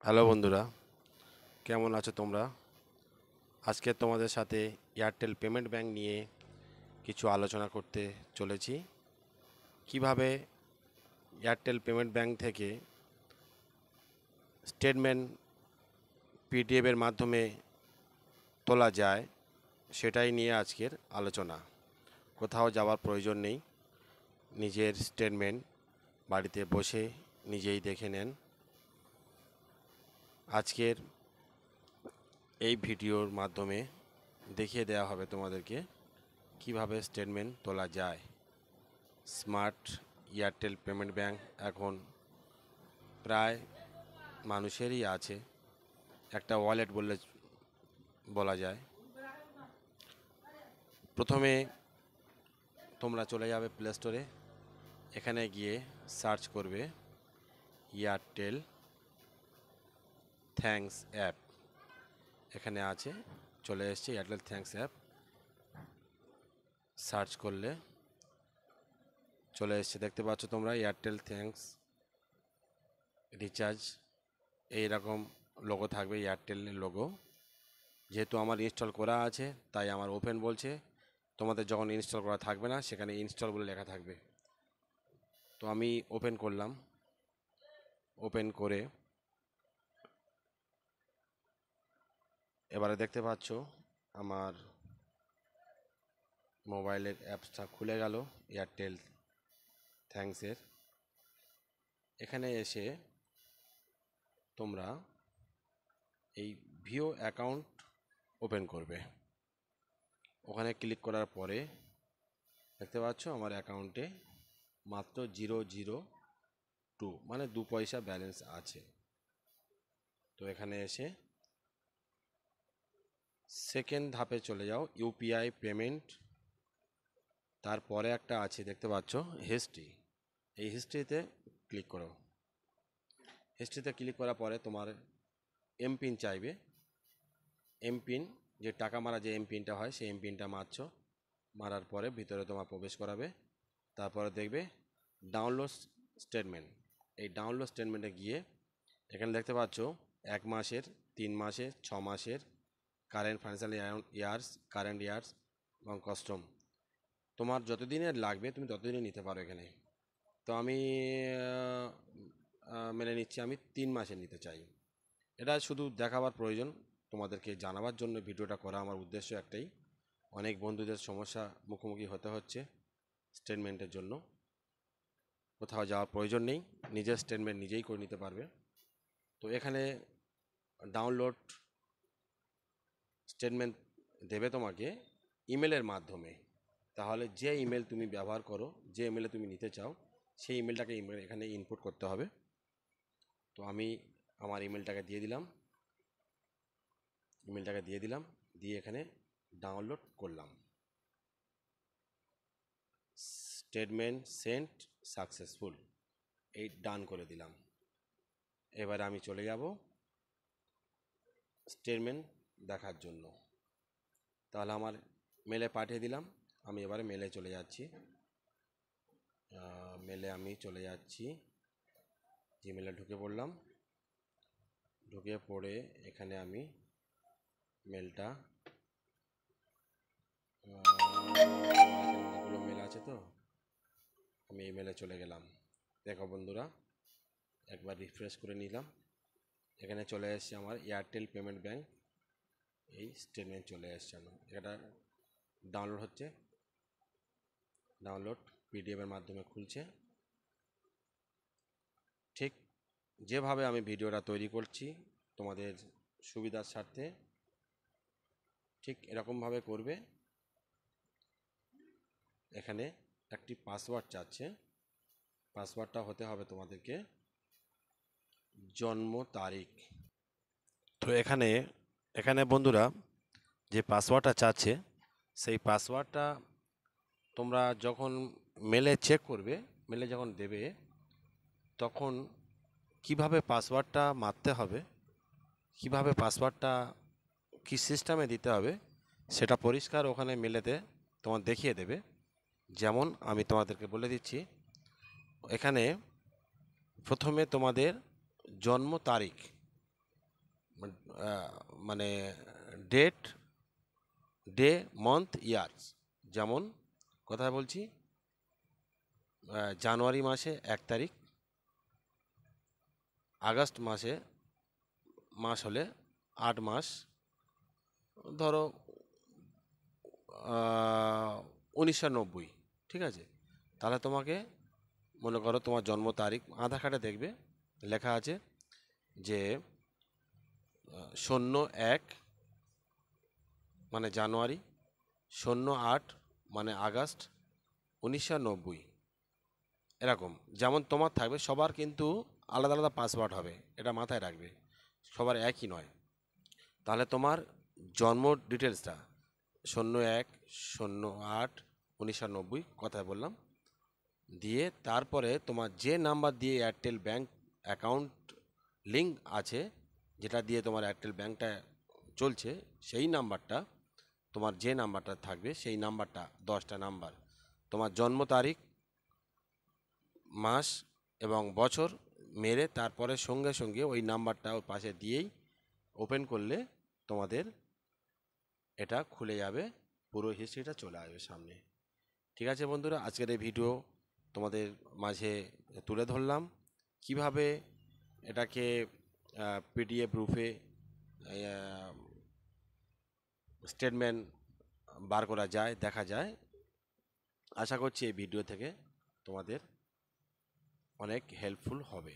Hello বন্ধুরা, কেমন আছো তোমরা? আজকে তোমাদের সাথে এয়ারটেল পেমেন্ট ব্যাংক নিয়ে কিছু আলোচনা করতে চলেছি। কিভাবে এয়ারটেল পেমেন্ট ব্যাংক থেকে স্টেটমেন্ট পিডিএফ এর মাধ্যমে তোলা যায় সেটাই নিয়ে আজকের আলোচনা। কোথাও যাওয়ার প্রয়োজন নেই, নিজের স্টেটমেন্ট বাড়িতে বসে নিজেই দেখে নেন। আজকের এই ভিডিওর মাধ্যমে দেখিয়ে দেওয়া হবে তোমাদেরকে কিভাবে স্টেটমেন্ট তোলা যায়। স্মার্ট এয়ারটেল পেমেন্ট ব্যাংক এখন প্রায় মানুষেরই আছে, একটা ওয়ালেট বলা যায়। প্রথমে তোমরা চলে যাবে প্লে স্টোরে, এখানে গিয়ে সার্চ করবে এয়ারটেল থ্যাঙ্কস অ্যাপ। এখানে আছে, চলে এসছে এয়ারটেল থ্যাঙ্কস অ্যাপ। সার্চ করলে চলে এসছে, দেখতে পাচ্ছ তোমরা এয়ারটেল থ্যাঙ্কস রিচার্জ, এইরকম লোগো থাকবে, এয়ারটেলের লোগো। যেহেতু আমার ইনস্টল করা আছে তাই আমার ওপেন বলছে। তোমাদের যখন ইনস্টল করা থাকবে না সেখানে ইনস্টল বলে লেখা থাকবে। তো আমি ওপেন করলাম, ওপেন করে এবারে দেখতে পাচ্ছ আমার মোবাইলের অ্যাপসটা খুলে গেল এয়ারটেল থ্যাঙ্কসের। এখানে এসে তোমরা এই ভিও অ্যাকাউন্ট ওপেন করবে। ওখানে ক্লিক করার পরে দেখতে পাচ্ছ আমার অ্যাকাউন্টে মাত্র 002 মানে 2 পয়সা ব্যালেন্স আছে। তো এখানে এসে সেকেন্ড ধাপে চলে যাও, ইউপিআই পেমেন্ট। তারপরে একটা আছে দেখতে পাচ্ছ হিস্ট্রি, এই হিস্ট্রিতে ক্লিক করো। হিস্ট্রিতে ক্লিক করার পরে তোমার এমপিন চাইবে। এমপিন, যে টাকা মারা যে এমপিনটা হয় সেই এমপিনটা মারছো। মারার পরে ভিতরে তোমার প্রবেশ করাবে। তারপরে দেখবে ডাউনলোড স্টেটমেন্ট। এই ডাউনলোড স্টেটমেন্টে গিয়ে এখানে দেখতে পাচ্ছ 1 মাসের, 3 মাসের, 6 মাসের, current financial years, current years এবং কাস্টম। তোমার যতদিনের লাগবে তুমি ততদিনে নিতে পারো এখানে। তো আমি মেনে নিচ্ছি, আমি 3 মাসের নিতে চাই। এটা শুধু দেখাবার প্রয়োজন, তোমাদেরকে জানাবার জন্য ভিডিওটা করা। আমার উদ্দেশ্য একটাই, অনেক বন্ধুদের সমস্যা মুখোমুখি হতে হচ্ছে স্টেটমেন্টের জন্য। কোথাও যাওয়ার প্রয়োজন নেই, নিজের স্টেটমেন্ট নিজেই করে নিতে পারবে। তো এখানে ডাউনলোড স্টেটমেন্ট দেবে তোমাকে ইমেলের মাধ্যমে। তাহলে যে ইমেল তুমি ব্যবহার করো, যে ইমেলে তুমি নিতে চাও, সেই ইমেলটাকে এখানে ইনপুট করতে হবে। তো আমি আমার ইমেলটাকে দিয়ে দিলাম, দিয়ে এখানে ডাউনলোড করলাম। স্টেটমেন্ট সেন্ট সাকসেসফুল, এই ডান করে দিলাম। এবারে আমি চলে যাব স্টেটমেন্ট দেখার জন্য। তাহলে আমার মেলে পাঠিয়ে দিলাম, আমি এবারে মেলে চলে যাচ্ছি। জিমেলে ঢুকে পড়লাম। ঢুকে পড়ে এখানে আমি মেলটা, অনেকগুলো মেল আছে তো আমি এই মেলে চলে গেলাম। দেখো বন্ধুরা, একবার রিফ্রেশ করে নিলাম, এখানে চলে এসেছে আমার এয়ারটেল পেমেন্ট ব্যাংক, এই স্টেটমেন্ট চলে এসছে। এটা ডাউনলোড হচ্ছে, ডাউনলোড পিডিএফের মাধ্যমে খুলছে। ঠিক যেভাবে আমি ভিডিওটা তৈরি করছি তোমাদের সুবিধার স্বার্থে, ঠিক এরকমভাবে করবে। এখানে একটি পাসওয়ার্ড চাচ্ছে, পাসওয়ার্ডটা হতে হবে তোমাদেরকে জন্ম তারিখ। তো এখানে এখানে বন্ধুরা যে পাসওয়ার্ডটা চাচ্ছে, সেই পাসওয়ার্ডটা তোমরা যখন মেলে চেক করবে, মেলে যখন দেবে, তখন কিভাবে পাসওয়ার্ডটা মারতে হবে, কিভাবে পাসওয়ার্ডটা কী সিস্টেমে দিতে হবে, সেটা পরিষ্কার ওখানে মেলেতে তোমার দেখিয়ে দেবে। যেমন আমি তোমাদেরকে বলে দিচ্ছি, এখানে প্রথমে তোমাদের জন্ম তারিখ, মানে ডেট, ডে, মান্থ, ইয়ার্স। যেমন কথা বলছি, জানুয়ারি মাসে 1 তারিখ, আগস্ট মাস হলে 8 মাস, ধরো 1990, ঠিক আছে? তাহলে তোমাকে মনে করো তোমার জন্ম তারিখ আধার কার্ডে দেখবে লেখা আছে যে 01 মানে জানুয়ারি, 08 মানে আগস্ট, 1990, এরকম। যেমন তোমার থাকবে, সবার কিন্তু আলাদা আলাদা পাসওয়ার্ড হবে, এটা মাথায় রাখবে, সবার একই নয়। তাহলে তোমার জন্ম ডিটেলসটা 01 08 1990 কথায় বললাম, দিয়ে তারপরে তোমার যে নাম্বার দিয়ে এয়ারটেল ব্যাংক অ্যাকাউন্ট লিঙ্ক আছে, যেটা দিয়ে তোমার এয়ারটেল ব্যাংকটা চলছে, সেই নাম্বারটা, তোমার যে নাম্বারটা থাকবে সেই নাম্বারটা, 10টা নাম্বার, তোমার জন্ম তারিখ, মাস এবং বছর মেরে তারপরে সঙ্গে সঙ্গে ওই নাম্বারটা ওর পাশে দিয়েই ওপেন করলে তোমাদের এটা খুলে যাবে, পুরো হিস্ট্রিটা চলে আসবে সামনে। ঠিক আছে বন্ধুরা, আজকের এই ভিডিও তোমাদের মাঝে তুলে ধরলাম কিভাবে এটাকে পিডিএফ রূপে স্টেটমেন্ট বার করা যায়, দেখা যায়। আশা করছি এই ভিডিও থেকে তোমাদের অনেক হেল্পফুল হবে।